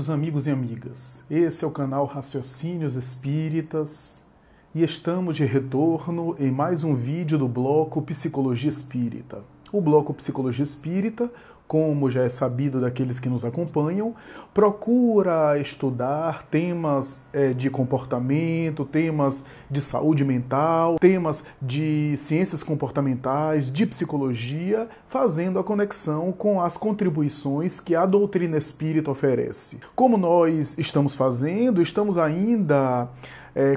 queridos amigos e amigas, esse é o canal Raciocínios Espíritas e estamos de retorno em mais um vídeo do bloco Psicologia Espírita. O bloco Psicologia Espírita, como já é sabido daqueles que nos acompanham, procura estudar temas de comportamento, temas de saúde mental, temas de ciências comportamentais, de psicologia, fazendo a conexão com as contribuições que a doutrina espírita oferece. Como nós estamos fazendo, estamos ainda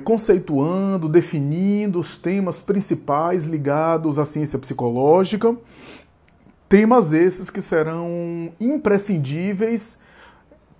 conceituando, definindo os temas principais ligados à ciência psicológica, temas esses que serão imprescindíveis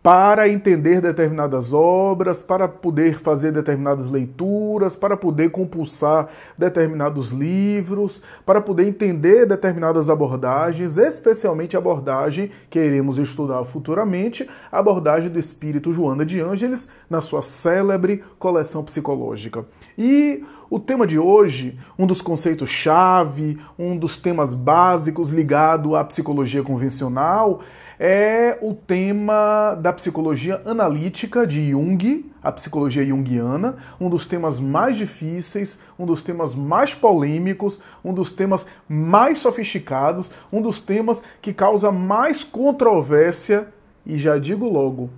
para entender determinadas obras, para poder fazer determinadas leituras, para poder compulsar determinados livros, para poder entender determinadas abordagens, especialmente a abordagem que iremos estudar futuramente, a abordagem do espírito Joana de Ângeles, na sua célebre coleção psicológica. E o tema de hoje, um dos conceitos-chave, um dos temas básicos ligado à psicologia convencional, é o tema da psicologia analítica de Jung, a psicologia junguiana, um dos temas mais difíceis, um dos temas mais polêmicos, um dos temas mais sofisticados, um dos temas que causa mais controvérsia, e já digo logo,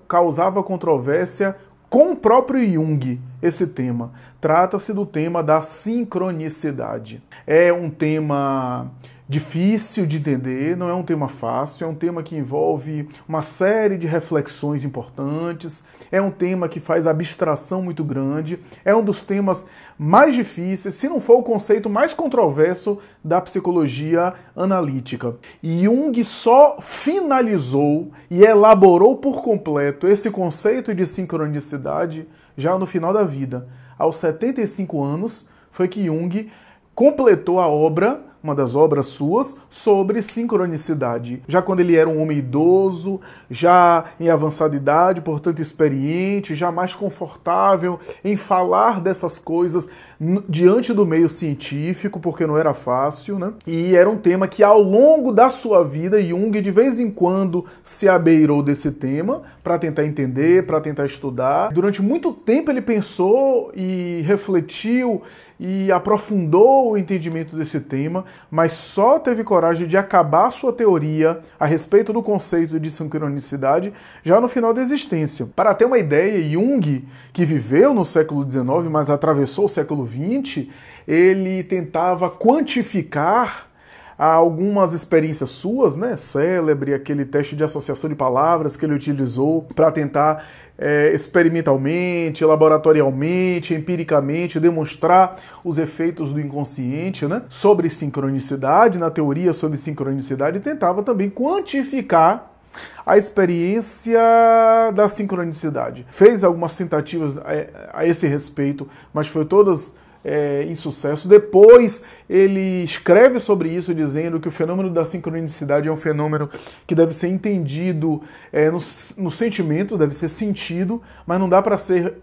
causava controvérsia com o próprio Jung, esse tema. Trata-se do tema da sincronicidade. É um tema difícil de entender, não é um tema fácil, é um tema que envolve uma série de reflexões importantes, é um tema que faz abstração muito grande, é um dos temas mais difíceis, se não for o conceito mais controverso da psicologia analítica. E Jung só finalizou e elaborou por completo esse conceito de sincronicidade já no final da vida. Aos 75 anos foi que Jung completou a obra, uma das obras suas, sobre sincronicidade. Já quando ele era um homem idoso, já em avançada idade, portanto experiente, já mais confortável em falar dessas coisas diante do meio científico, porque não era fácil, né? E era um tema que ao longo da sua vida, Jung de vez em quando se abeirou desse tema para tentar entender, para tentar estudar. Durante muito tempo ele pensou e refletiu e aprofundou o entendimento desse tema, mas só teve coragem de acabar sua teoria a respeito do conceito de sincronicidade já no final da existência. Para ter uma ideia, Jung, que viveu no século XIX, mas atravessou o século XX, ele tentava quantificar algumas experiências suas, né? Célebre, aquele teste de associação de palavras que ele utilizou para tentar experimentalmente, laboratorialmente, empiricamente, demonstrar os efeitos do inconsciente, né? Sobre sincronicidade, na teoria sobre sincronicidade, e tentava também quantificar a experiência da sincronicidade. Fez algumas tentativas a esse respeito, mas foi todas insucesso. Depois ele escreve sobre isso, dizendo que o fenômeno da sincronicidade é um fenômeno que deve ser entendido no sentimento, deve ser sentido, mas não dá para ser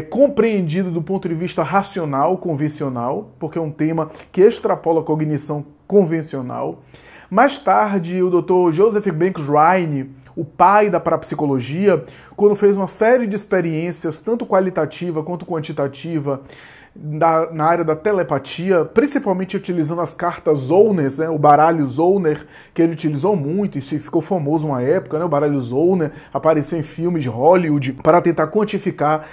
compreendido do ponto de vista racional, convencional, porque é um tema que extrapola a cognição convencional. Mais tarde, o Dr. Joseph Banks Rhine, o pai da parapsicologia, quando fez uma série de experiências, tanto qualitativa quanto quantitativa, na área da telepatia, principalmente utilizando as cartas Zollner, né, o baralho Zollner, que ele utilizou muito, isso ficou famoso uma época, né, o baralho Zollner apareceu em filmes de Hollywood para tentar quantificar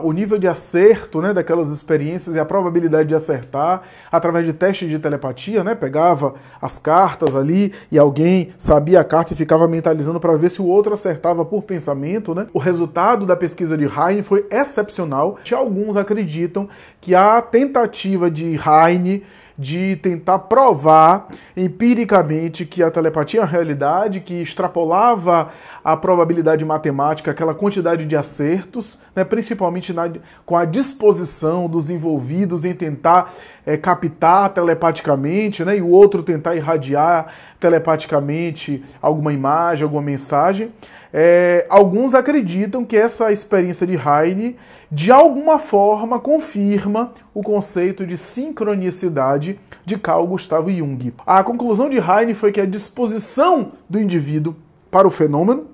o nível de acerto, né, daquelas experiências e a probabilidade de acertar através de testes de telepatia, né, pegava as cartas ali e alguém sabia a carta e ficava mentalizando para ver se o outro acertava por pensamento, né. O resultado da pesquisa de Rhine foi excepcional. Alguns acreditam que a tentativa de Rhine de tentar provar empiricamente que a telepatia é a realidade, que extrapolava a probabilidade matemática, aquela quantidade de acertos, né, principalmente com a disposição dos envolvidos em tentar captar telepaticamente, né, e o outro tentar irradiar telepaticamente alguma imagem, alguma mensagem. Alguns acreditam que essa experiência de Rhine, de alguma forma, confirma o conceito de sincronicidade de Carl Gustav Jung. A conclusão de Rhine foi que a disposição do indivíduo para o fenômeno,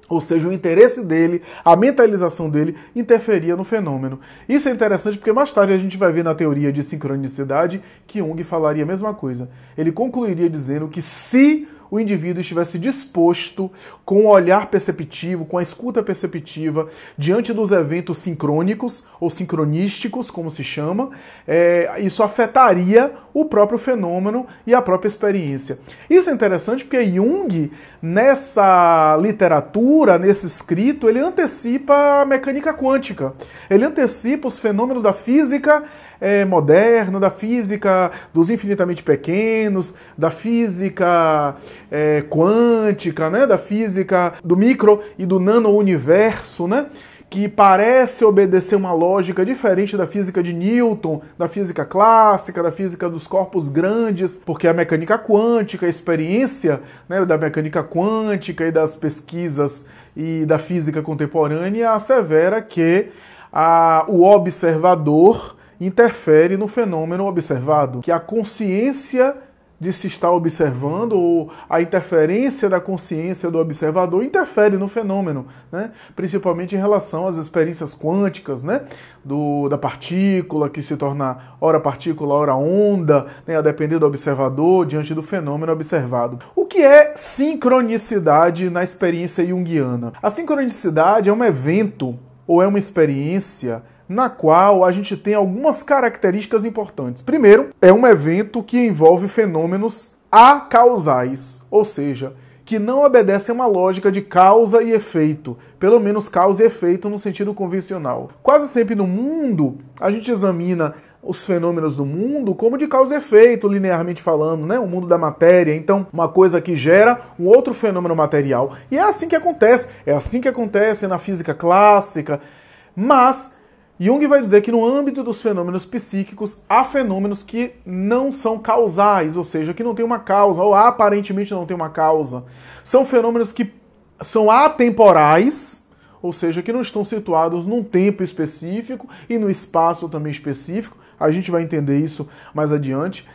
Ou seja, o interesse dele, a mentalização dele interferia no fenômeno. Isso é interessante porque mais tarde a gente vai ver na teoria de sincronicidade que Jung falaria a mesma coisa. Ele concluiria dizendo que se o indivíduo estivesse disposto, com o olhar perceptivo, com a escuta perceptiva, diante dos eventos sincrônicos ou sincronísticos, como se chama, isso afetaria o próprio fenômeno e a própria experiência. Isso é interessante porque Jung, nessa literatura, nesse escrito, ele antecipa a mecânica quântica. Ele antecipa os fenômenos da física moderna, da física dos infinitamente pequenos, da física quântica, né? Da física do micro e do nano-universo, né? Que parece obedecer uma lógica diferente da física de Newton, da física clássica, da física dos corpos grandes, porque a mecânica quântica, a experiência, né, da mecânica quântica e das pesquisas e da física contemporânea assevera que o observador interfere no fenômeno observado, que a consciência de se estar observando, ou a interferência da consciência do observador interfere no fenômeno, né? Principalmente em relação às experiências quânticas, né? Da partícula, que se torna ora partícula, ora onda, né? A depender do observador diante do fenômeno observado. O que é sincronicidade na experiência junguiana? A sincronicidade é um evento ou é uma experiência na qual a gente tem algumas características importantes. Primeiro, é um evento que envolve fenômenos acausais, ou seja, que não obedecem a uma lógica de causa e efeito, pelo menos causa e efeito no sentido convencional. Quase sempre no mundo, a gente examina os fenômenos do mundo como de causa e efeito, linearmente falando, né? O mundo da matéria, então uma coisa que gera um outro fenômeno material. E é assim que acontece na física clássica, mas Jung vai dizer que no âmbito dos fenômenos psíquicos há fenômenos que não são causais, ou seja, que não tem uma causa, ou aparentemente não tem uma causa. São fenômenos que são atemporais, ou seja, que não estão situados num tempo específico e no espaço também específico. A gente vai entender isso mais adiante.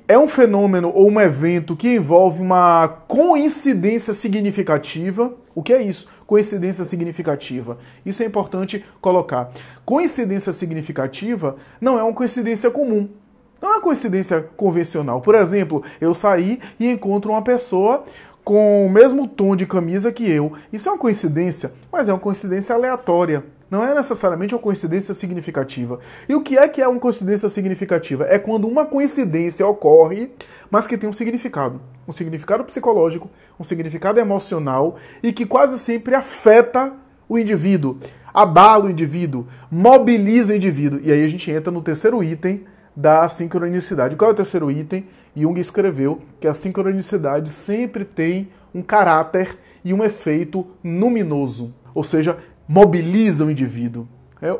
É um fenômeno ou um evento que envolve uma coincidência significativa. O que é isso? Coincidência significativa. Isso é importante colocar. Coincidência significativa não é uma coincidência comum. Não é uma coincidência convencional. Por exemplo, eu saí e encontro uma pessoa com o mesmo tom de camisa que eu. Isso é uma coincidência, mas é uma coincidência aleatória. Não é necessariamente uma coincidência significativa. E o que é uma coincidência significativa? É quando uma coincidência ocorre, mas que tem um significado psicológico, um significado emocional e que quase sempre afeta o indivíduo, abala o indivíduo, mobiliza o indivíduo. E aí a gente entra no terceiro item da sincronicidade. Qual é o terceiro item? Jung escreveu que a sincronicidade sempre tem um caráter e um efeito luminoso, ou seja, mobiliza o indivíduo,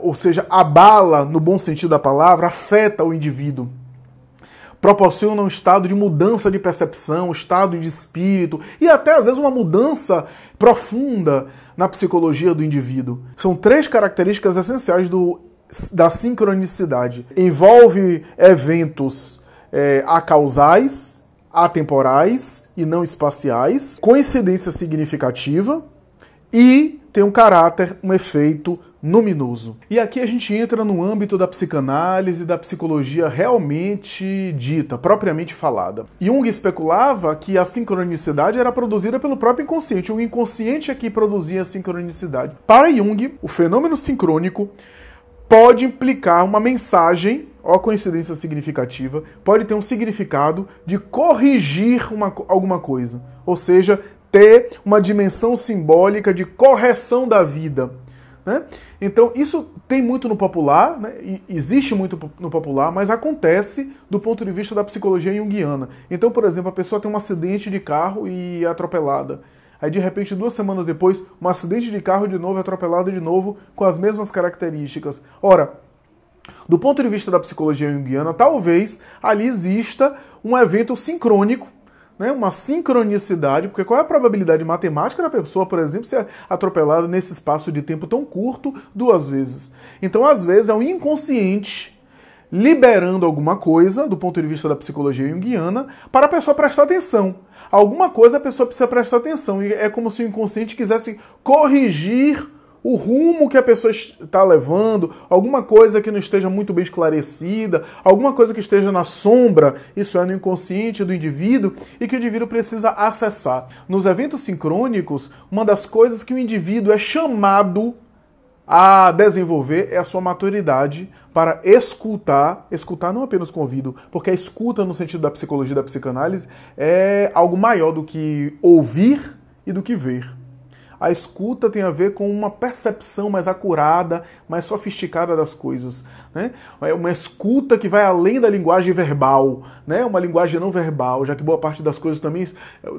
ou seja, abala, no bom sentido da palavra, afeta o indivíduo, proporciona um estado de mudança de percepção, um estado de espírito e até às vezes uma mudança profunda na psicologia do indivíduo. São três características essenciais da sincronicidade. Envolve eventos acausais, atemporais e não espaciais, coincidência significativa e tem um caráter, um efeito luminoso. E aqui a gente entra no âmbito da psicanálise, da psicologia realmente dita, propriamente falada. Jung especulava que a sincronicidade era produzida pelo próprio inconsciente. O inconsciente é que produzia a sincronicidade. Para Jung, o fenômeno sincrônico pode implicar uma mensagem, ó, coincidência significativa, pode ter um significado de corrigir alguma coisa. Ou seja, ter uma dimensão simbólica de correção da vida, né? Então isso tem muito no popular, né? Existe muito no popular, mas acontece do ponto de vista da psicologia junguiana. Então, por exemplo, a pessoa tem um acidente de carro e é atropelada. Aí, de repente, 2 semanas depois, um acidente de carro de novo, é atropelado de novo, com as mesmas características. Ora, do ponto de vista da psicologia junguiana, talvez ali exista um evento sincrônico, né, uma sincronicidade, porque qual é a probabilidade matemática da pessoa, por exemplo, ser atropelada nesse espaço de tempo tão curto 2 vezes? Então, às vezes, é um inconsciente liberando alguma coisa, do ponto de vista da psicologia junguiana, para a pessoa prestar atenção. Alguma coisa a pessoa precisa prestar atenção. E é como se o inconsciente quisesse corrigir o rumo que a pessoa está levando, alguma coisa que não esteja muito bem esclarecida, alguma coisa que esteja na sombra, isso é, no inconsciente do indivíduo, e que o indivíduo precisa acessar. Nos eventos sincrônicos, uma das coisas que o indivíduo é chamado a desenvolver é a sua maturidade para escutar não apenas com o ouvido, porque a escuta no sentido da psicologia e da psicanálise é algo maior do que ouvir e do que ver. A escuta tem a ver com uma percepção mais acurada, mais sofisticada das coisas, né? É uma escuta que vai além da linguagem verbal, né? Uma linguagem não verbal, já que boa parte das coisas também,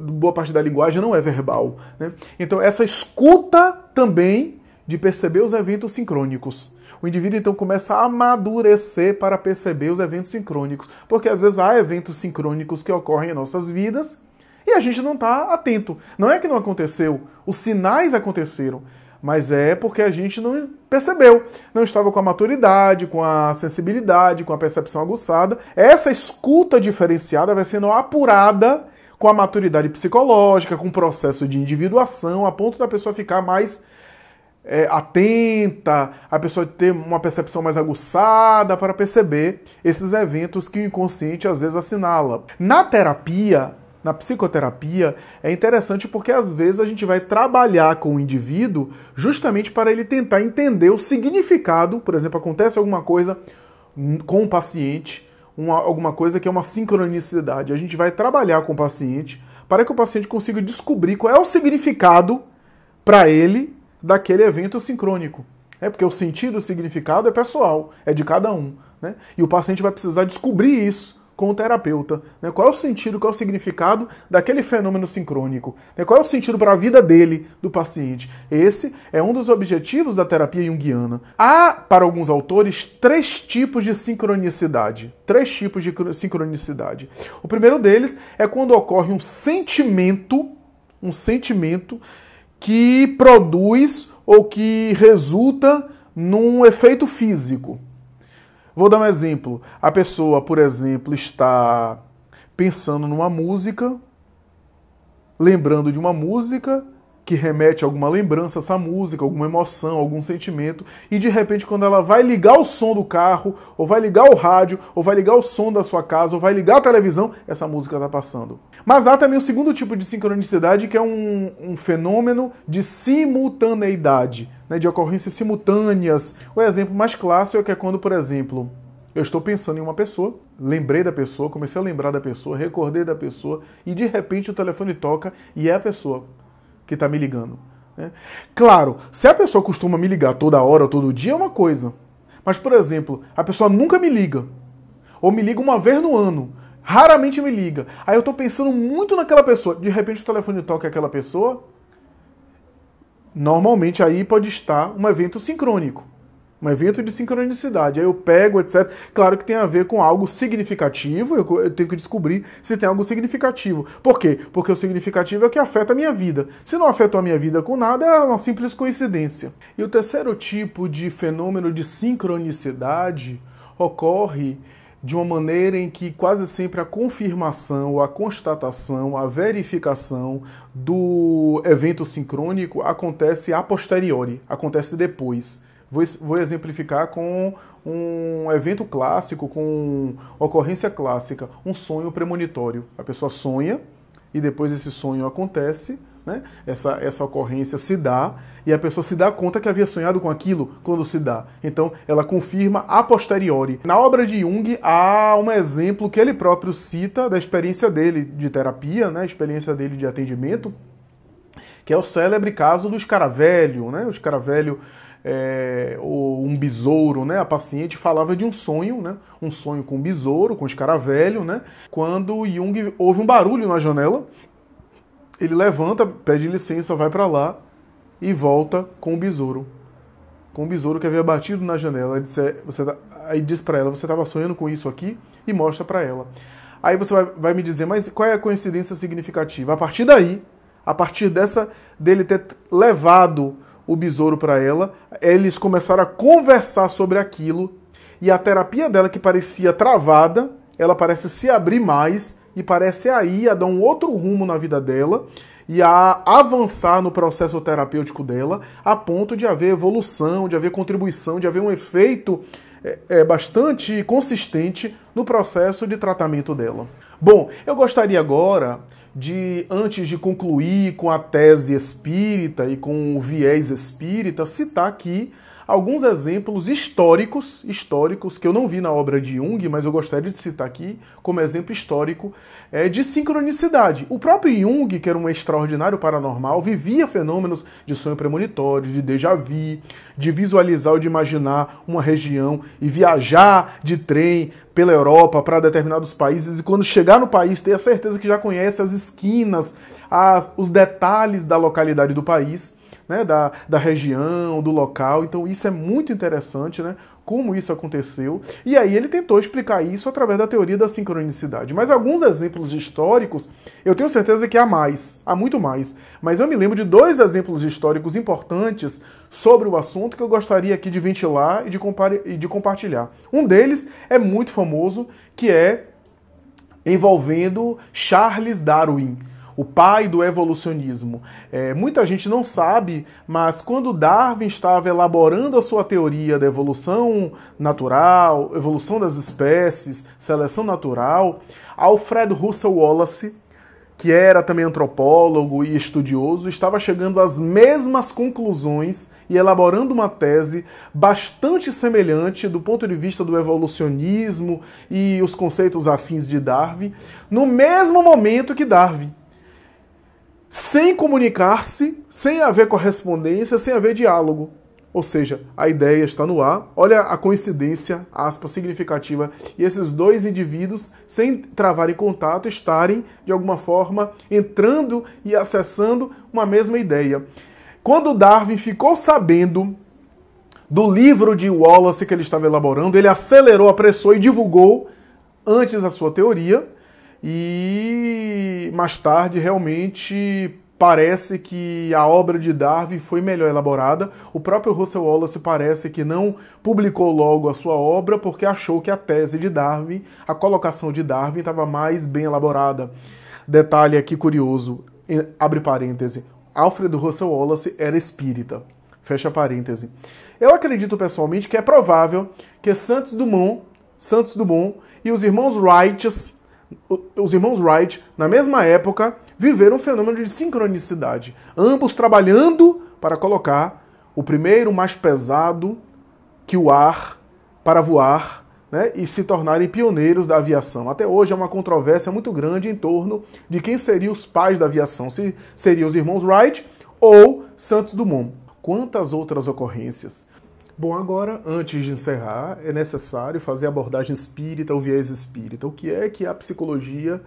boa parte da linguagem não é verbal, né? Então essa escuta também de perceber os eventos sincrônicos. O indivíduo então começa a amadurecer para perceber os eventos sincrônicos, porque às vezes há eventos sincrônicos que ocorrem em nossas vidas e a gente não está atento. Não é que não aconteceu, os sinais aconteceram, mas é porque a gente não percebeu, não estava com a maturidade, com a sensibilidade, com a percepção aguçada. Essa escuta diferenciada vai sendo apurada com a maturidade psicológica, com o processo de individuação, a ponto da pessoa ficar mais atenta, a pessoa ter uma percepção mais aguçada para perceber esses eventos que o inconsciente às vezes assinala. Na terapia, na psicoterapia, é interessante porque às vezes a gente vai trabalhar com o indivíduo justamente para ele tentar entender o significado. Por exemplo, acontece alguma coisa com o paciente, alguma coisa que é uma sincronicidade. A gente vai trabalhar com o paciente para que o paciente consiga descobrir qual é o significado para ele daquele evento sincrônico. Porque o sentido, o significado é pessoal, é de cada um, né? E o paciente vai precisar descobrir isso com o terapeuta, né? Qual é o sentido, qual é o significado daquele fenômeno sincrônico, né? Qual é o sentido para a vida dele, do paciente. Esse é um dos objetivos da terapia junguiana. Há, para alguns autores, 3 tipos de sincronicidade. 3 tipos de sincronicidade. O primeiro deles é quando ocorre um sentimento que produz ou que resulta num efeito físico. Vou dar um exemplo. A pessoa, por exemplo, está pensando numa música, lembrando de uma música que remete a alguma lembrança, essa música, alguma emoção, algum sentimento, e de repente quando ela vai ligar o som do carro, ou vai ligar o rádio, ou vai ligar o som da sua casa, ou vai ligar a televisão, essa música está passando. Mas há também o segundo tipo de sincronicidade, que é um fenômeno de simultaneidade, né, de ocorrências simultâneas. O exemplo mais clássico é quando, por exemplo, eu estou pensando em uma pessoa, lembrei da pessoa, comecei a lembrar da pessoa, recordei da pessoa, e de repente o telefone toca e é a pessoa que está me ligando, né? Claro, se a pessoa costuma me ligar toda hora, todo dia, é uma coisa. Mas, por exemplo, a pessoa nunca me liga. Ou me liga uma vez no ano. Raramente me liga. Aí eu estou pensando muito naquela pessoa. De repente o telefone toca aquela pessoa. Normalmente aí pode estar um evento sincrônico. Um evento de sincronicidade. Aí eu pego, etc. Claro que tem a ver com algo significativo. Eu tenho que descobrir se tem algo significativo. Por quê? Porque o significativo é o que afeta a minha vida. Se não afetou a minha vida com nada, é uma simples coincidência. E o terceiro tipo de fenômeno de sincronicidade ocorre de uma maneira em que quase sempre a confirmação, a constatação, a verificação do evento sincrônico acontece a posteriori, acontece depois. Vou exemplificar com um evento clássico, com ocorrência clássica, um sonho premonitório. A pessoa sonha e depois esse sonho acontece, né? Essa ocorrência se dá e a pessoa se dá conta que havia sonhado com aquilo quando se dá. Então ela confirma a posteriori. Na obra de Jung há um exemplo que ele próprio cita da experiência dele de terapia, né? A experiência dele de atendimento, que é o célebre caso do escaravelho, né? O escaravelho ou um besouro, né? A paciente falava de um sonho, né? Um sonho com um besouro, com um escaravelho, né? Quando Jung ouve um barulho na janela, ele levanta, pede licença, vai para lá e volta com o besouro. Com o besouro que havia batido na janela. Aí diz para ela, você estava sonhando com isso aqui? E mostra para ela. Aí você vai me dizer, mas qual é a coincidência significativa? A partir daí, a partir dele ter levado o besouro para ela, eles começaram a conversar sobre aquilo e a terapia dela, que parecia travada, ela parece se abrir mais e parece aí a dar um outro rumo na vida dela e a avançar no processo terapêutico dela, a ponto de haver evolução, de haver contribuição, de haver um efeito bastante consistente no processo de tratamento dela. Bom, eu gostaria agora de, antes de concluir com a tese espírita e com o viés espírita, citar aqui alguns exemplos históricos que eu não vi na obra de Jung, mas eu gostaria de citar aqui como exemplo histórico de sincronicidade. O próprio Jung, que era um extraordinário paranormal, vivia fenômenos de sonho premonitório, de déjà vu, de visualizar ou de imaginar uma região e viajar de trem pela Europa para determinados países e quando chegar no país ter a certeza que já conhece as esquinas, os detalhes da localidade do país, né, da região, do local. Então isso é muito interessante, né, como isso aconteceu. E aí ele tentou explicar isso através da teoria da sincronicidade. Mas alguns exemplos históricos, eu tenho certeza que há mais, há muito mais. Mas eu me lembro de 2 exemplos históricos importantes sobre o assunto que eu gostaria aqui de ventilar e de compartilhar. Um deles é muito famoso, que é envolvendo Charles Darwin, o pai do evolucionismo. Muita gente não sabe, mas quando Darwin estava elaborando a sua teoria da evolução natural, evolução das espécies, seleção natural, Alfred Russel Wallace, que era também antropólogo e estudioso, estava chegando às mesmas conclusões e elaborando uma tese bastante semelhante do ponto de vista do evolucionismo e os conceitos afins de Darwin, no mesmo momento que Darwin, sem comunicar-se, sem haver correspondência, sem haver diálogo. Ou seja, a ideia está no ar, olha a coincidência, aspas, significativa, e esses 2 indivíduos, sem travarem contato, estarem, de alguma forma, entrando e acessando uma mesma ideia. Quando Darwin ficou sabendo do livro de Wallace que ele estava elaborando, ele acelerou, apressou e divulgou antes a sua teoria, e mais tarde realmente parece que a obra de Darwin foi melhor elaborada. O próprio Russel Wallace parece que não publicou logo a sua obra porque achou que a tese de Darwin, a colocação de Darwin estava mais bem elaborada. Detalhe aqui curioso, abre parêntese, Alfred Russel Wallace era espírita, fecha parêntese. Eu acredito pessoalmente que é provável que Santos Dumont e os irmãos Wright, na mesma época, viveram um fenômeno de sincronicidade, ambos trabalhando para colocar o primeiro mais pesado que o ar para voar, né, e se tornarem pioneiros da aviação. Até hoje é uma controvérsia muito grande em torno de quem seriam os pais da aviação, se seriam os irmãos Wright ou Santos Dumont. Quantas outras ocorrências! Bom, agora, antes de encerrar, é necessário fazer a abordagem espírita, o viés espírita. O que é que a psicologia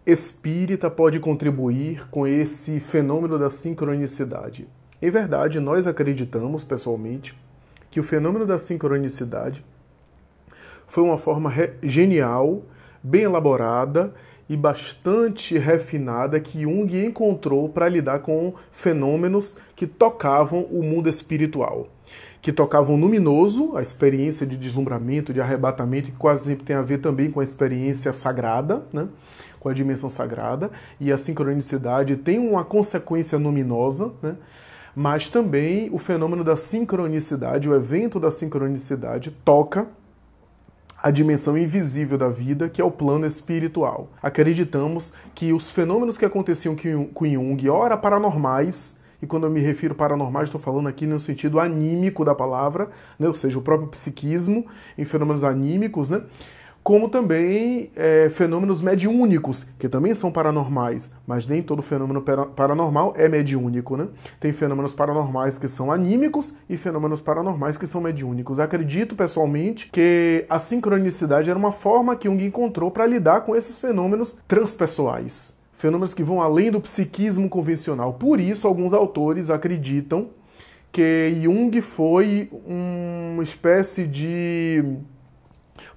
espírita pode contribuir com esse fenômeno da sincronicidade? Em verdade, nós acreditamos, pessoalmente, que o fenômeno da sincronicidade foi uma forma genial, bem elaborada e bastante refinada que Jung encontrou para lidar com fenômenos que tocavam o mundo espiritual, que tocavam o luminoso, a experiência de deslumbramento, de arrebatamento, que quase sempre tem a ver também com a experiência sagrada, né? Com a dimensão sagrada, e a sincronicidade tem uma consequência luminosa, né? Mas também o fenômeno da sincronicidade, o evento da sincronicidade, toca a dimensão invisível da vida, que é o plano espiritual. Acreditamos que os fenômenos que aconteciam com Jung, ora paranormais, e quando eu me refiro paranormais, estou falando aqui no sentido anímico da palavra, né? Ou seja, o próprio psiquismo em fenômenos anímicos, né? Como também fenômenos mediúnicos, que também são paranormais, mas nem todo fenômeno paranormal é mediúnico, né? Tem fenômenos paranormais que são anímicos e fenômenos paranormais que são mediúnicos. Acredito, pessoalmente, que a sincronicidade era uma forma que Jung encontrou para lidar com esses fenômenos transpessoais, fenômenos que vão além do psiquismo convencional. Por isso, alguns autores acreditam que Jung foi uma espécie de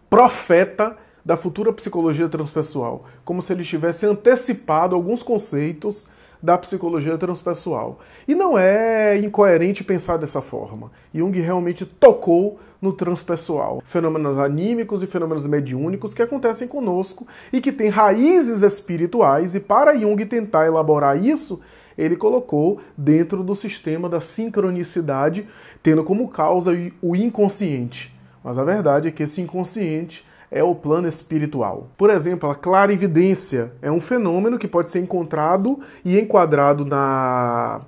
profeta da futura psicologia transpessoal, como se ele tivesse antecipado alguns conceitos da psicologia transpessoal. E não é incoerente pensar dessa forma. Jung realmente tocou no transpessoal. Fenômenos anímicos e fenômenos mediúnicos que acontecem conosco e que têm raízes espirituais, e para Jung tentar elaborar isso, ele colocou dentro do sistema da sincronicidade, tendo como causa o inconsciente. Mas a verdade é que esse inconsciente é o plano espiritual. Por exemplo, a clarividência é um fenômeno que pode ser encontrado e enquadrado na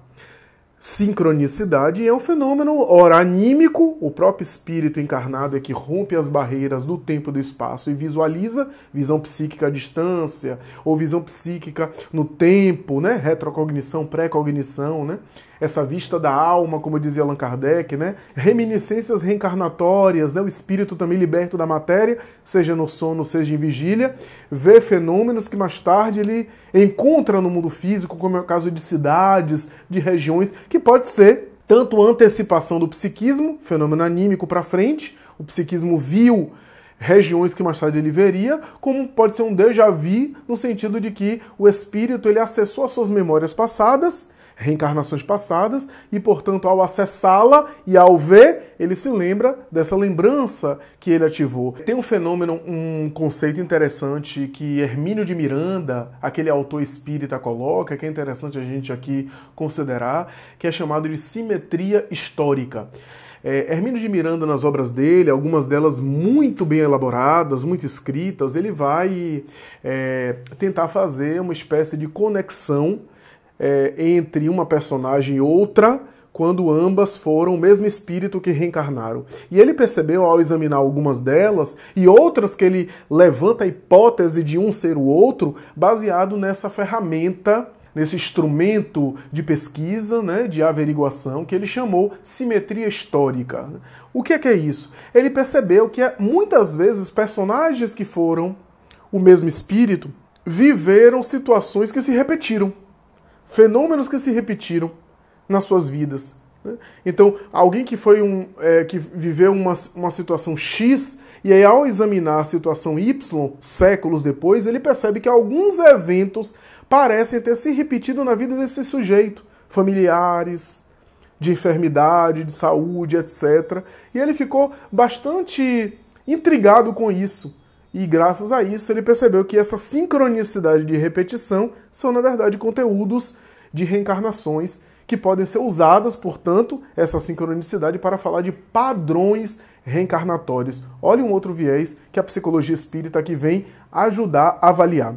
sincronicidade, e é um fenômeno, ora, anímico, o próprio espírito encarnado é que rompe as barreiras do tempo e do espaço e visualiza visão psíquica à distância, ou visão psíquica no tempo, né? Retrocognição, pré-cognição, né? Essa vista da alma, como dizia Allan Kardec, né? Reminiscências reencarnatórias, né? O espírito também liberto da matéria, seja no sono, seja em vigília, vê fenômenos que mais tarde ele encontra no mundo físico, como é o caso de cidades, de regiões, que pode ser tanto antecipação do psiquismo, fenômeno anímico para frente, o psiquismo viu regiões que mais tarde ele veria, como pode ser um déjà vu, no sentido de que o espírito ele acessou as suas memórias passadas, reencarnações passadas, e, portanto, ao acessá-la e ao ver, ele se lembra dessa lembrança que ele ativou. Tem um fenômeno, um conceito interessante que Hermínio de Miranda, aquele autor espírita, coloca, que é interessante a gente aqui considerar, que é chamado de simetria histórica. Hermínio de Miranda, nas obras dele, algumas delas muito bem elaboradas, muito escritas, ele vai tentar fazer uma espécie de conexão entre uma personagem e outra, quando ambas foram o mesmo espírito que reencarnaram. E ele percebeu, ao examinar algumas delas, e outras que ele levanta a hipótese de um ser o outro, baseado nessa ferramenta, nesse instrumento de pesquisa, né, de averiguação, que ele chamou simetria histórica. O que é isso? Ele percebeu que muitas vezes personagens que foram o mesmo espírito viveram situações que se repetiram, fenômenos que se repetiram nas suas vidas. Então, alguém que foi que viveu uma situação X, e aí ao examinar a situação Y, séculos depois, ele percebe que alguns eventos parecem ter se repetido na vida desse sujeito, familiares, de enfermidade, de saúde, etc. E ele ficou bastante intrigado com isso. E graças a isso ele percebeu que essa sincronicidade de repetição são, na verdade, conteúdos de reencarnações que podem ser usadas, portanto, essa sincronicidade para falar de padrões reencarnatórios. Olha um outro viés que a psicologia espírita aqui vem ajudar a avaliar.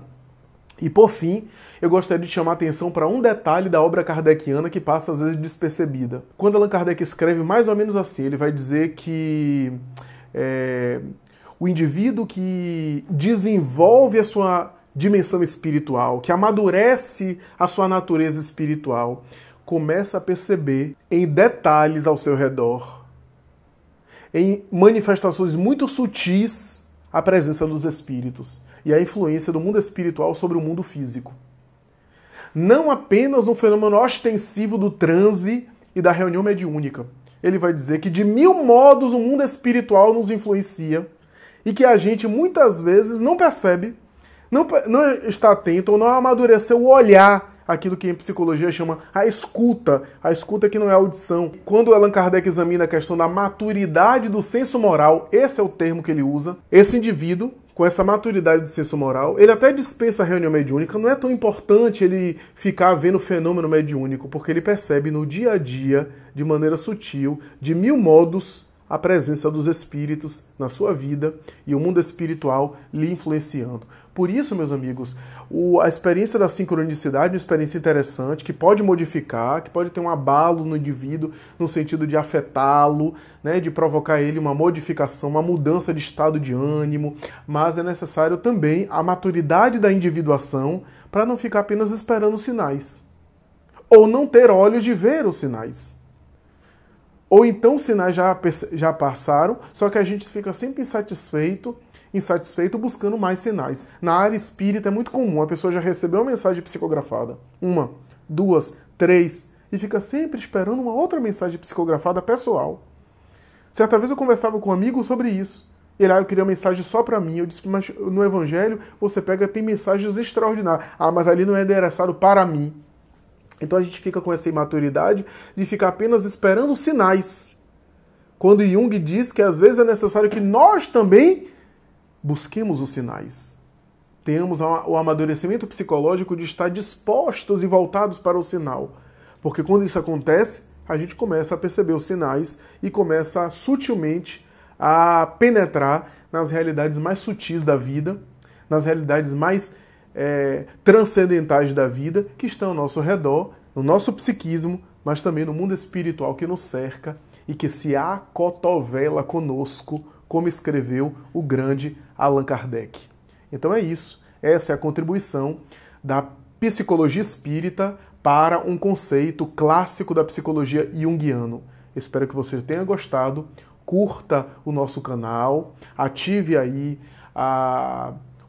E por fim, eu gostaria de chamar a atenção para um detalhe da obra kardeciana que passa às vezes despercebida. Quando Allan Kardec escreve mais ou menos assim, ele vai dizer que o indivíduo que desenvolve a sua dimensão espiritual, que amadurece a sua natureza espiritual, começa a perceber em detalhes ao seu redor, em manifestações muito sutis, a presença dos espíritos e a influência do mundo espiritual sobre o mundo físico. Não apenas um fenômeno ostensivo do transe e da reunião mediúnica. Ele vai dizer que de 1000 modos o mundo espiritual nos influencia e que a gente muitas vezes não percebe, não está atento ou não amadureceu o olhar, aquilo que em psicologia chama a escuta que não é audição. Quando Allan Kardec examina a questão da maturidade do senso moral, esse é o termo que ele usa, esse indivíduo, com essa maturidade do senso moral, ele até dispensa a reunião mediúnica, não é tão importante ele ficar vendo o fenômeno mediúnico, porque ele percebe no dia a dia, de maneira sutil, de 1000 modos, a presença dos espíritos na sua vida e o mundo espiritual lhe influenciando. Por isso, meus amigos, a experiência da sincronicidade é uma experiência interessante, que pode modificar, que pode ter um abalo no indivíduo, no sentido de afetá-lo, né, de provocar ele uma modificação, uma mudança de estado de ânimo, mas é necessário também a maturidade da individuação para não ficar apenas esperando sinais, ou não ter olhos de ver os sinais. Ou então os sinais já passaram, só que a gente fica sempre insatisfeito buscando mais sinais. Na área espírita é muito comum, a pessoa já recebeu uma mensagem psicografada, 1, 2, 3, e fica sempre esperando uma outra mensagem psicografada pessoal. Certa vez eu conversava com um amigo sobre isso. Ele, eu queria uma mensagem só para mim. Eu disse, mas no Evangelho você tem mensagens extraordinárias. Mas ali não é endereçado para mim. Então a gente fica com essa imaturidade de ficar apenas esperando sinais. quando Jung diz que às vezes é necessário que nós também busquemos os sinais. Tenhamos o amadurecimento psicológico de estar dispostos e voltados para o sinal. Porque quando isso acontece, a gente começa a perceber os sinais e começa sutilmente a penetrar nas realidades mais sutis da vida, nas realidades mais transcendentais da vida, que estão ao nosso redor, no nosso psiquismo, mas também no mundo espiritual que nos cerca e que se acotovela conosco, como escreveu o grande Allan Kardec. Então é isso, essa é a contribuição da psicologia espírita para um conceito clássico da psicologia junguiano. Espero que você tenha gostado, curta o nosso canal, ative aí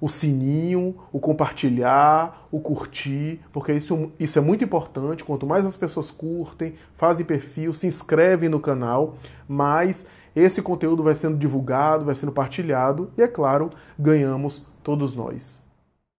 o sininho, o compartilhar, o curtir, porque isso é muito importante. Quanto mais as pessoas curtem, fazem perfil, se inscrevem no canal, mais esse conteúdo vai sendo divulgado, vai sendo partilhado e, é claro, ganhamos todos nós.